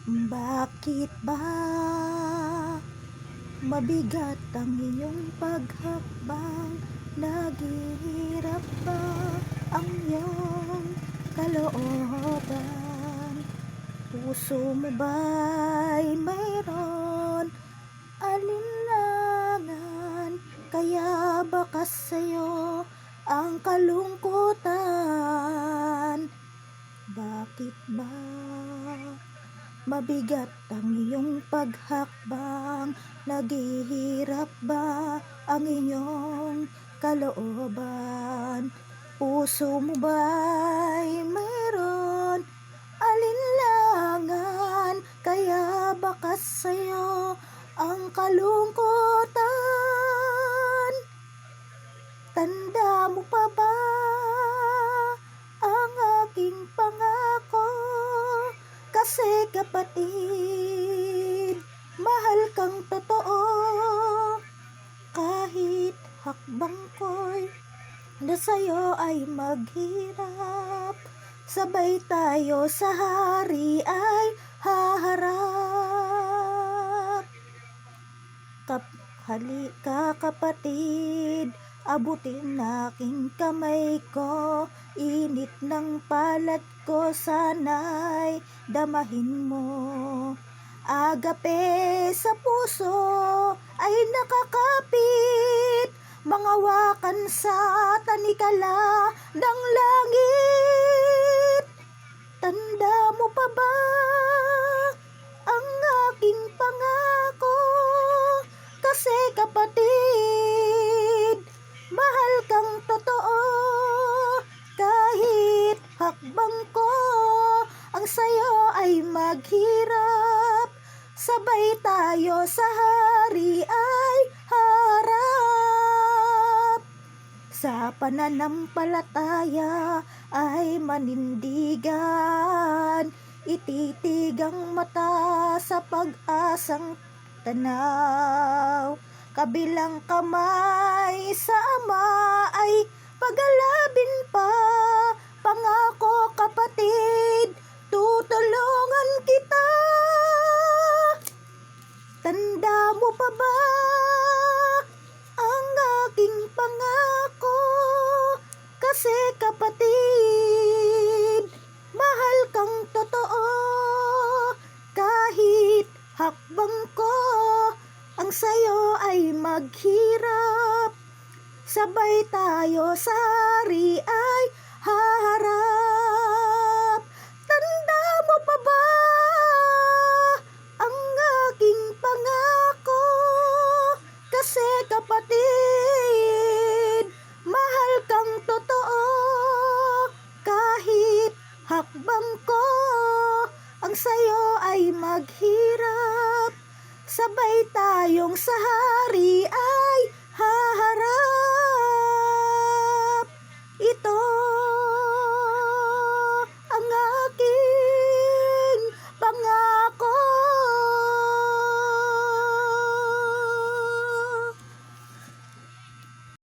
Bakit ba mabigat ang iyong paghakbang? Naghihirap ba ang iyong kalooban? Puso mo ba'y mayroon alinlangan? Kaya baka sa'yo ang kalungkutan? Bakit ba mabigat ang iyong paghakbang? Naghihirap ba ang iyong kalooban? Puso mo ba'y mayroon alinlangan? Kaya baka sa'yo ang kalungkutan? Tanda mo pa ba ang aking pangako? Kasi kapatid, mahal kang totoo. Kahit hakbang ko'y na sa'yo ay maghirap, sabay tayo sa hari ay haharap. Halika kapatid, abutin aking kamay ko. Init ng palad ko, sana'y damahin mo. Agape sa puso ay nakakapit, mangawakan sa tanikala ng langit. Tanda mo pa ba ang aking pangako? Kasi kapatid, mahal kang totoo. Kahit hakbang ko ang sayo ay maghirap, sabay tayo sa hari ay harap. Sa pananampalataya ay manindigan, ititig ang mata sa pag-asang tanaw. Kabilang kamay sa Ama ay pagalabin pa. Pangako kapatid, tutulungan kita. Tanda mo pa ba ang aking pangako? Kasi kapatid, mahal kang totoo. Kahit hakbang ko ang sayo ay maghirap, sabay tayo sa hari ay haharap. Tanda mo pa ba ang aking pangako? Kasi kapatid, mahal kang totoo. Kahit hakbang ko ang sayo ay maghirap, sabay tayong sa hari ay haharap.